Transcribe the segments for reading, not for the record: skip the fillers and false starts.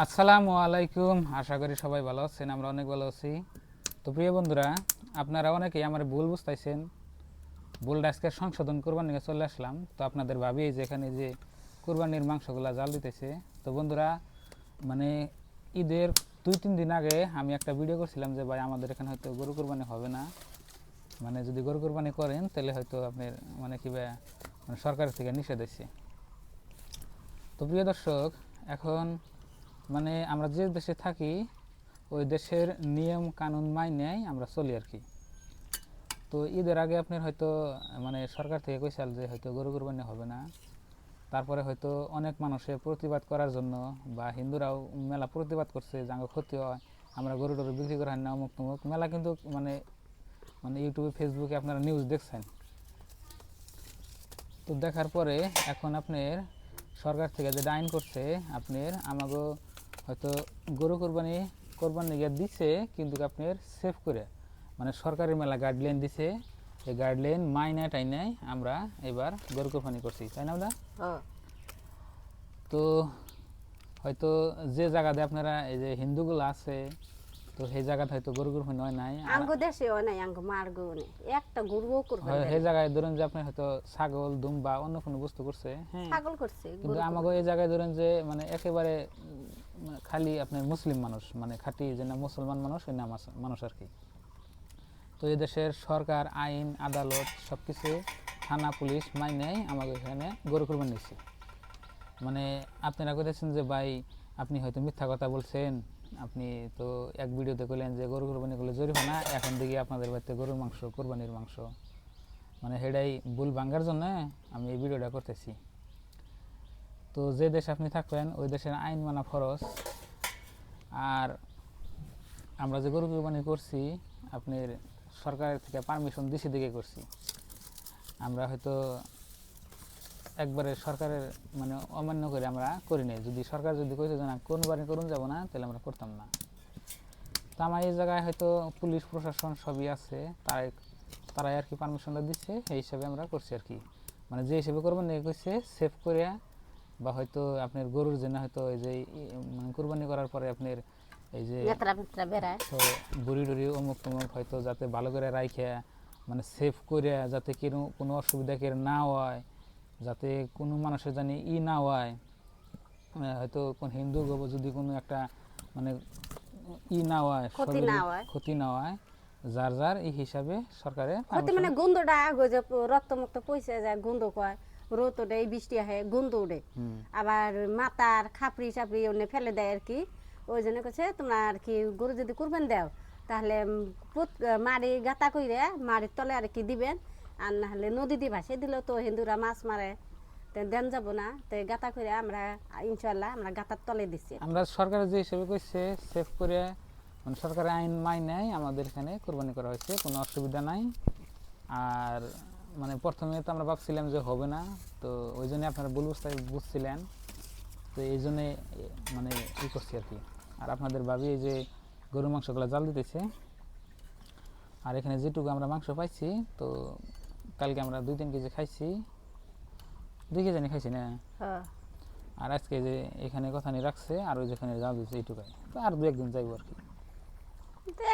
আসসালামু আলাইকুম। আশা করি সবাই ভালো আছেন, আমরা অনেক ভালো আছি। তো প্রিয় বন্ধুরা, আপনারা অনেকেই আমার ভুল বুঝতেছেন, ভুলটা আজকে সংশোধন করবার নিয়ে চলে আসলাম। তো আপনাদের ভাবি যে এখানে যে কোরবানির মাংসগুলা জাল দিতেছে। তো বন্ধুরা, মানে ঈদের 2-3 দিন আগে আমি একটা ভিডিও করছিলাম যে ভাই আমাদের এখানে হয়তো গরু কোরবানি হবে না, মানে যদি গরু কোরবানি করেন তাহলে হয়তো আপনার মানে কি মানে সরকার থেকে নিষেধ হয়েছে। তো প্রিয় দর্শক, এখন মানে আমরা যে দেশে থাকি ওই দেশের নিয়ম কানুন মাইনে আমরা চলি আর কি। তো ঈদের আগে আপনার হয়তো মানে সরকার থেকে কইসাল যে হয়তো গরু কুরবানি হবে না। তারপরে হয়তো অনেক মানুষের প্রতিবাদ করার জন্য বা হিন্দুরাও মেলা প্রতিবাদ করছে যে আমার ক্ষতি হয়, আমরা গরু টরু বিক্রি করা হয় না, অমুক তমুক মেলা। কিন্তু মানে মানে ইউটিউবে ফেসবুকে আপনারা নিউজ দেখছেন। তো দেখার পরে এখন আপনার সরকার থেকে যেটা আইন করছে, আপনার আমাকে হয়তো গরু কোরবানি গিয়ে দিছে, কিন্তু আপনার সেভ করে মানে সরকারের মেলা গাইডলাইন দিছে। এই গাইডলাইন মাইনে টাইনে আমরা এবার গরু কোরবানি করছি, তাই না দাদা? তো হয়তো যে জায়গাতে আপনারা এই যে হিন্দুগুলো আছে, তো সেই জায়গাতে হয়তো গরু কোরবানি হয় নাই, আঙ্গো দেশে হয় নাই, আঙ্গো মার্গো নেই, একটা গরুও করবেন সেই জায়গায় ধরেন যে আপনি হয়তো ছাগল দুম্বা অন্য কোনো বস্তু করছে, হ্যাঁ। ছাগল করছে, কিন্তু আমাকে এই জায়গায় ধরেন যে মানে একেবারে খালি আপনার মুসলিম মানুষ, মানে খাঁটি যে না মুসলমান মানুষ ওই না মানুষ আর কি। তো এই দেশের সরকার আইন আদালত সব কিছু থানা পুলিশ মাইনে আমাকে এখানে গরু কুরবানি দিচ্ছে। মানে আপনারা কইতেছেন যে ভাই আপনি হয়তো মিথ্যা কথা বলছেন, আপনি তো এক ভিডিওতে কইলেন যে গরু কুরবানি করলে জরিমানা, এখন দেখি আপনাদের বাড়িতে গরুর মাংস, কোরবানির মাংস। মানে সেটাই ভুল ভাঙ্গার জন্য আমি এই ভিডিওটা করতেছি। তো যে দেশে আপনি থাকবেন ওই দেশের আইন মানা ফরজ। আর আমরা যে গরু কুরবানি করছি আপনার সরকারের থেকে পারমিশন দিছি দিকে করছি। আমরা হয়তো একবারে সরকারের মানে অমান্য করে আমরা করি নাই। যদি সরকার যদি কইতো যে না কোরবানি করুন যাব না, তাহলে আমরা করতাম না। তো আমার এই জায়গায় হয়তো পুলিশ প্রশাসন সবই আছে, তারাই আর কি পারমিশনটা দিচ্ছে, এই হিসাবে আমরা করছি আর কি। মানে যে হিসেবে কোরবানি করছে সেভ করে, বা হয়তো আপনার গরুর জন্য হয়তো এই যে মানে কোরবানি করার পরে আপনার এই যে তো বুড়ি টুড়ি অমুক তমুক হয়তো যাতে ভালো করে রাইখে মানে সেভ করে, যাতে কোনো অসুবিধা কেউ না হয়, যাতে কোনো মানুষের জানি না হয়, হয়তো কোন হিন্দু গো যদি কোনো একটা মানে না হয়, ক্ষতি না হয়, যার যার এই হিসাবে সরকারে ক্ষতি মানে গন্ধটা যে রক্তমুক্ত পয়সা যায়, গন্ধ কয় রোদ ওঠে, বৃষ্টি আহে, গন্ধ ওঠে, আবার মাথার খাপড়ি চাপড়ি অন্য ফেলে দেয় আর কি। ওই জন্য কাছে তোমরা আর কি গরু যদি কুরবান দাও তাহলে মাড়ি গাতা কইরে মাড়ির তলে আর কি দিবেন, আর না হলে নদী দিয়ে ভাসিয়ে দিলেও তো হিন্দুরা মাছ মারে, দেন যাব না, তো গাতা করে আমরা ইনশাল্লাহ আমরা গাতার তলে দিচ্ছি। আমরা সরকার যে হিসেবে কইছে সেভ করে মানে সরকারের আইন মাইনে আমাদের এখানে কোরবানি করা হয়েছে, কোনো অসুবিধা নাই। আর মানে প্রথমে তো আমরা ভাবছিলাম যে হবে না, তো ওই জন্য আপনারা বুঝছিলেন, তো এই জন্যে মানে করছি আর কি। আর আপনাদের ভাবি এই যে গরুর মাংসগুলো জাল দিতেছে। আর এখানে যেটুকু আমরা মাংস পাইছি, তো কালকে আমরা 2-3 কেজি খাইছি, 2 কেজি খাইছি না। আর আজকে যে এখানে কথা নিয়ে রাখছে আর ওই যেখানে জাল দিচ্ছে এইটুকাই, তো আর 2-1 দিন যাইব আর কি।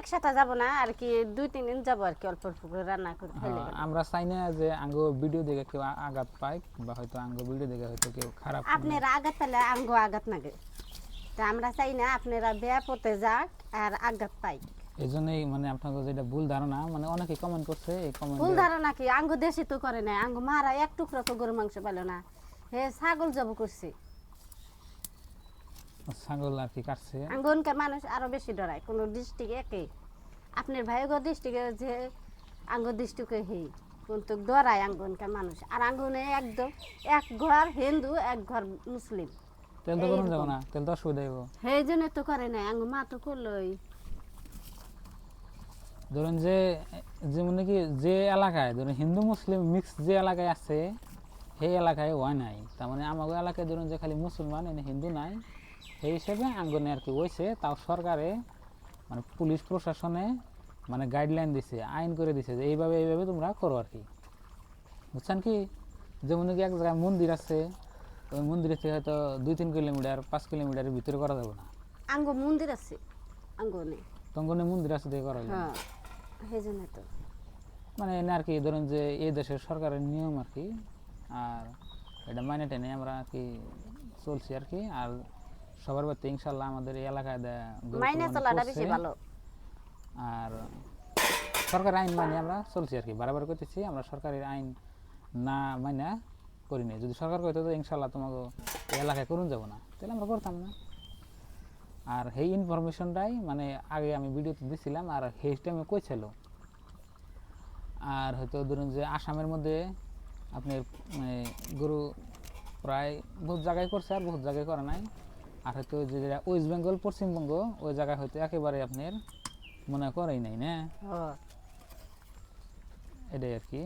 একসাথে যাব না আর কি, 2-3 দিন যাবো আর কি, অল্প অল্প করে রান্না করে খাইলে। আমরা চাই না যে আঙ্গো ভিডিও দেখে কেউ আঘাত পায়, বা হয়তো আঙ্গো ভিডিও দেখে হয়তো কেউ খারাপ। আপনারা আঘাত পেলে আঙ্গো আঘাত লাগে, তা আমরা চাই না আপনারা বেয়াপতে যাক আর আঘাত পাই। এই জন্যই মানে আপনাকে যেটা ভুল ধারণা, মানে অনেকে কমেন্ট করছে, এই কমেন্ট ভুল ধারণা কি, আঙ্গো দেশে তো করে না, আঙ্গো মারা এক টুকরো তো গরু মাংস পেল না, হে ছাগল জব করছে, ছাগল আর কি কাটছে। আঙ্গনকার মানুষ আরো বেশি ডরায়, কোন ডিস্ট্রিক্ট একই আপনার ভাইগো ডিস্ট্রিক্টে যে আঙ্গ ডিস্ট্রিক্টে হেই কিন্তু ডরায় আঙ্গনকার মানুষ। আর আঙ্গনে একদম এক ঘর হিন্দু এক ঘর মুসলিম, তেল তো করুন যাব না, তেল তো অসুবিধা হইব, সেই জন্য তো করে না। আঙ্গ মা তো করলোই, ধরুন যে যেমন কি যে এলাকায় ধরুন হিন্দু মুসলিম মিক্স যে এলাকায় আছে সেই এলাকায় হয় নাই, তার মানে আমাদের এলাকায় ধরুন যে খালি মুসলমান এনে হিন্দু নাই, সেই হিসেবে আঙ্গনে আর কি হয়েছে। তাও সরকারে মানে পুলিশ প্রশাসনে মানে গাইডলাইন দিছে, আইন করে দিছে যে এইভাবে তোমরা করো আর কি, বুঝছেন কি। যেমন কি এক জায়গায় মন্দির আছে, ওই মন্দিরের থেকে হয়তো 2-3 কিলোমিটার 5 কিলোমিটারের ভিতরে করা যাবে না। আঙ্গ মন্দির আছে আঙ্গনে। তঙ্গনে মন্দির আছে দিয়ে করা যাবে না। হ্যাঁ সেই জন্য তো মানে এনে আর কি ধরুন যে এই দেশের সরকারের নিয়ম আর কি, আর এটা মাইনে টেনে আমরা আর কি চলছি আর কি। আর সবার বাড়িতে ইনশাল্লাহ আমাদের এই এলাকায় গরু মাইনে কুরবানি চলাটা করছে। বেশি ভালো। আর সরকার আইন মানে আমরা চলছি আর কি, বারবার করতেছি আমরা সরকারের আইন না মাইনা করি নাই। যদি সরকার কইতো তো ইনশাল্লাহ তোমাকে এই এলাকায় করুন যাব না, তাহলে আমরা করতাম না। আর সেই ইনফরমেশনটাই মানে আগে আমি ভিডিওতে দিছিলাম, আর সেই টাইমে কইছিল। আর হয়তো ধরুন যে আসামের মধ্যে আপনার মানে গরু প্রায় বহুত জায়গায় করছে আর বহুত জায়গায় করে নাই। আর হয়তো যেটা ওয়েস্ট বেঙ্গল পশ্চিমবঙ্গ ওই জায়গায় হয়তো একেবারে আপনার মনে করেই নাই না, হ্যাঁ এটাই আর কি।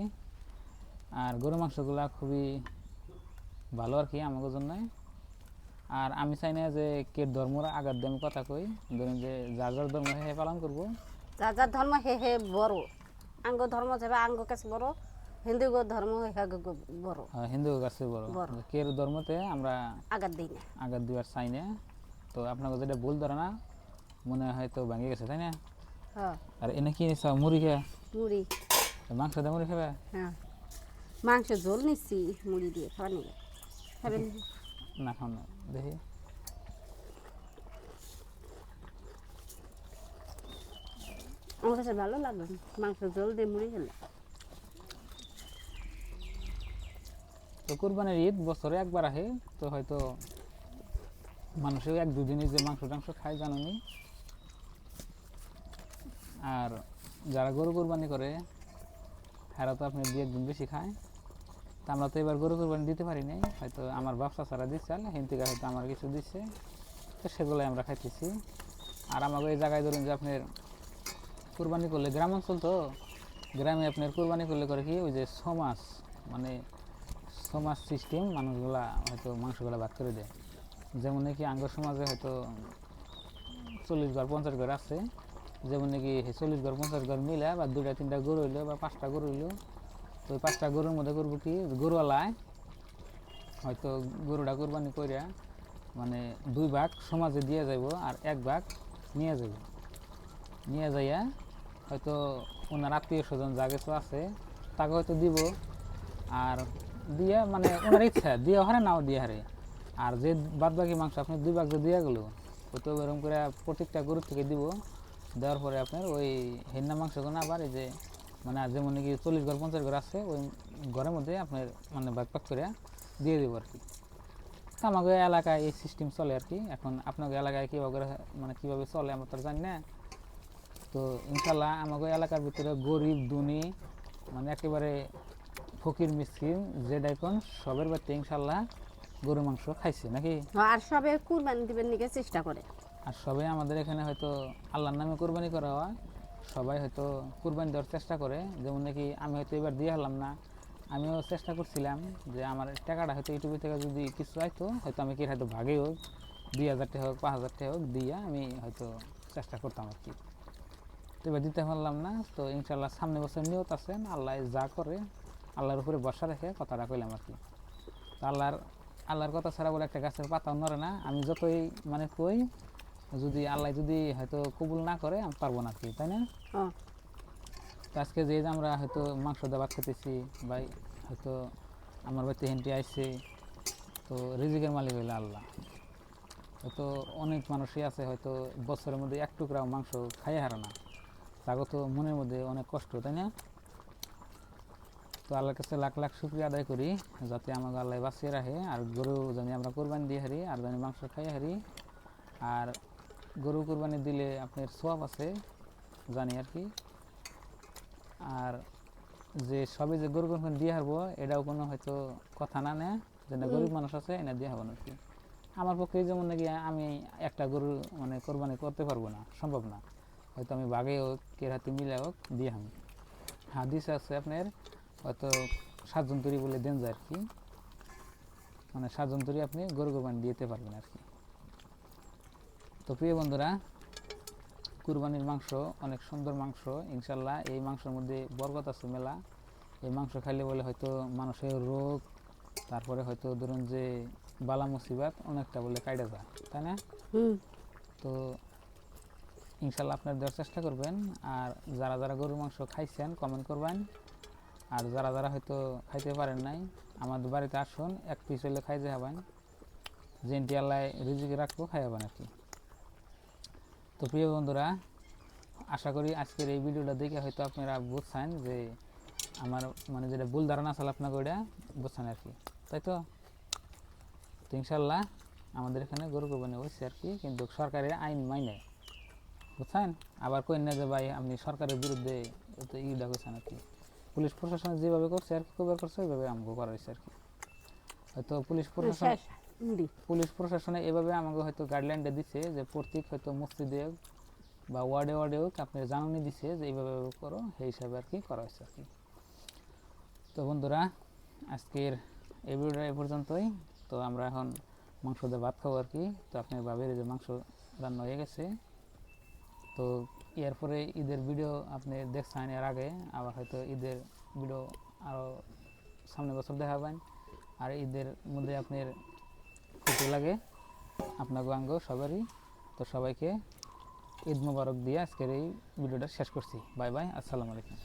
আর গরু মাংসগুলা খুবই ভালো আর কি আমাদের জন্য। আর আমি চাই না যে কে ধর্মর আঘাত দিয়ে আমি কথা কই, ধরুন যে যার যার ধর্ম হে পালন করবো। যার যার ধর্ম হে হে বড়। আঙ্গ ধর্ম যাবে আঙ্গ কাছে বড়, হিন্দু ধর্ম হে হে বড়। হিন্দু কাছে বড়, বড়। কে ধর্মতে আমরা আঘাত দিই না। আঘাত দিবার চাই না। তো আপনাকে যেটা ভুল ধারণা মনে হয়তো ভেঙে গেছে, তাই না? হ্যাঁ আর এনে কি নিচ্ছ মুড়ি খেয়ে? মুড়ি। মাংস দিয়ে মুড়ি খাবে হ্যাঁ মাংস ঝোল নিচ্ছি মুড়ি দিয়ে খাবার নিয়ে খাবেন। না? খাও না দেখি। আমার কাছে ভালো লাগবে মাংস ঝোল দিয়ে মুড়ি খেলে। তো কুরবানির ঈদ বছরে একবার আসে, তো হয়তো মানুষের 1-2 দিনই যে মাংস টাংস খায় জানুনি। আর যারা গরু কুরবানি করে তারা তো আপনি 2-1 দিন বেশি খায়। তা আমরা তো এবার গরু কুরবানি দিতে পারি নাই, হয়তো আমার ব্যবসা ছাড়া দিচ্ছে হিন থেকে হয়তো আমার কিছু দিচ্ছে, তো সেগুলোই আমরা খাইতেছি। আর আমাকে এই জায়গায় ধরুন যে আপনার কুরবানি করলে গ্রাম অঞ্চল, তো গ্রামে আপনার কুরবানি করলে করে কি ওই যে সমাজ মানে সমাজ সিস্টেম মানুষগুলা হয়তো মাংসগুলা ভাগ করে দেয়। যেমন নাকি আঙ্গ সমাজে হয়তো 40 ঘর 50 ঘর আছে, যেমন নাকি 40 ঘর 50 ঘর মিলে বা 2-3টা গরু হইলো বা 5টা গরু হইলো, তো ওই 5টা গরুর মধ্যে করবো কি গরুওয়ালায় হয়তো গরুটা কুরবানি করিয়া মানে 2 ভাগ সমাজে দিয়ে যাইব আর 1 ভাগ নিয়ে যাইয়া হয়তো ওনার আত্মীয় স্বজন যা কিছু আছে তাকে হয়তো দিব। আর দিয়া মানে ওনার ইচ্ছা দিয়ে হারে নাও দিয়ে হারে। আর যে বাদ বাকি মাংস আপনি 2 ভাগ যে দিয়ে গেল হয়তো এরকম করে প্রত্যেকটা গরু থেকে দিব। দেওয়ার পরে আপনার ওই হেন্না মাংসগুলো আবার এই যে মানে আর যেমন নাকি 40 ঘর 50 ঘর আছে ওই ঘরের মধ্যে আপনার মানে ভাগ ভাগ করে দিয়ে দেবো আর কি। তো আমাদের এলাকায় এই সিস্টেম চলে আর কি। এখন আপনাদের এলাকায় কীভাবে মানে কীভাবে চলে আমরা তো আর জানি না। তো ইনশাল্লাহ আমাদের এলাকার ভিতরে গরিব ধনী মানে একেবারে ফকির মিসকিন যে ডাইকন সবের বাড়িতে ইনশাল্লাহ গরু মাংস খাইছে নাকি। আর সবে কুরবানি দিবেন নিকে চেষ্টা করে। আর সবাই আমাদের এখানে হয়তো আল্লাহর নামে কোরবানি করা হয়, সবাই হয়তো কুরবানি দেওয়ার চেষ্টা করে। যেমন নাকি আমি হয়তো এবার দিয়ে হলাম না, আমিও চেষ্টা করছিলাম যে আমার টাকাটা হয়তো ইউটিউবে থেকে যদি কিছু আইতো হয়তো আমি কি হয়তো ভাগে হোক 2000 টাকা হোক 5000 টাকা হোক দিয়া আমি হয়তো চেষ্টা করতাম আর কি। তো এবার দিতে পারলাম না। তো ইনশাল্লাহ সামনে বছর নিয়ত আছেন, আল্লাহ যা করে আল্লাহর উপরে ভরসা রেখে কথাটা কইলাম আর কি। তো আল্লাহর কথা ছাড়া বলে একটা গাছের পাতাও নড়ে না। আমি যতই মানে কই যদি আল্লাহ যদি হয়তো কবুল না করে আমি পারবো না আর কি, তাই না? হ্যাঁ তো আজকে যে আমরা হয়তো মাংস দিয়ে ভাত খেতেছি বা হয়তো আমার বাড়িতে হেঁটে আসছে, তো রিজিকের মালিক হইলো আল্লাহ। হয়তো অনেক মানুষই আছে হয়তো বছরের মধ্যে 1 টুকরাও মাংস খাইয়ে হারে না, তাকে তো মনের মধ্যে অনেক কষ্ট, তাই না? তো আল্লাহর কাছে লাখ লাখ শুকরিয়া আদায় করি যাতে আমাকে আল্লাহ বাঁচিয়ে রাখে আর গরু জানি আমরা কোরবানি দিয়ে হারি আর জানি মাংস খাইয়ে হারি। আর গরু কোরবানি দিলে আপনার সওয়াব আছে জানি আর কি। আর যে সবে যে গরু কোরবানি দিয়ে হারবো এটাও কোনো হয়তো কথা না নেয় যে না গরিব মানুষ আছে এনে দিয়ে হবো না আর কি। আমার পক্ষে যেমন নাকি আমি একটা গরু মানে কোরবানি করতে পারবো না, সম্ভব না। হয়তো আমি বাঘে হোক কের হাতে মিলে হোক দিয়ে আমি হাদিস আছে আপনার হয়তো 7 জন তৈরি বলে দেন যায় আর কি, মানে 7 জন তৈরি আপনি গরু কোরবানি দিতে পারবেন আর কি। তো প্রিয় বন্ধুরা, কুরবানির মাংস অনেক সুন্দর মাংস ইনশাল্লাহ। এই মাংসের মধ্যে বরকত আছে মেলা। এই মাংস খাইলে বলে হয়তো মানুষের রোগ, তারপরে হয়তো ধরুন যে বালা মুসিবাত অনেকটা বলে কাইটা যায়, তাই না? হুম তো ইনশাল্লাহ আপনার দেওয়ার চেষ্টা করবেন। আর যারা যারা গরুর মাংস খাইছেন কমেন্ট করবেন, আর যারা যারা হয়তো খাইতে পারেন নাই আমাদের বাড়িতে আসুন, এক পিস হইলে খাই যাবেন, যেনটি আল্লাহ রিজিকে রাখবো খাইয়াবেন আর কি। তো প্রিয় বন্ধুরা, আশা করি আজকের এই ভিডিওটা দেখে হয়তো আপনারা বুঝছেন যে আমার মানে যেটা ভুল ধারণা আছে আপনাকে ওইটা বুঝছেন আর কি, তাই তো? তো ইনশাল্লাহ আমাদের এখানে গরু কোরবানি হয়েছে আর কি, কিন্তু সরকারের আইন মাইনে, বুঝছেন? আবার কই না যে ভাই আপনি সরকারের বিরুদ্ধে তো ইটা করছেন আর কি। পুলিশ প্রশাসন যেভাবে করছে আর কি, কবার করছে ওইভাবে আমাকে করা হয়েছে আর কি। হয়তো শেষ মুড়ি পুলিশ প্রশাসনে এভাবে আমাকে হয়তো গাইডলাইনটা দিচ্ছে যে প্রত্যেক হয়তো মসজিদে বা ওয়ার্ডে ওয়ার্ডে হোক আপনার জানানি দিচ্ছে যে এইভাবে করো, সেই হিসাবে আর কি করা হয়েছে আর কি। তো বন্ধুরা, আজকের এই ভিডিওটা এ পর্যন্তই। তো আমরা এখন মাংস দিয়ে ভাত খাবো আর কি। তো আপনার ভাবের যে মাংস রান্না হয়ে গেছে, তো এরপরে ঈদের ভিডিও আপনি দেখছেন এর আগে, আবার হয়তো ঈদের ভিডিও আরও সামনে বছর দেখাবেন। আর ঈদের মধ্যে আপনার খুশি লাগে আপনাকে আঙ্গ সবারই। তো সবাইকে ঈদ মোবারক দিয়ে আজকের এই ভিডিওটা শেষ করছি। বাই বাই, আসসালামু আলাইকুম।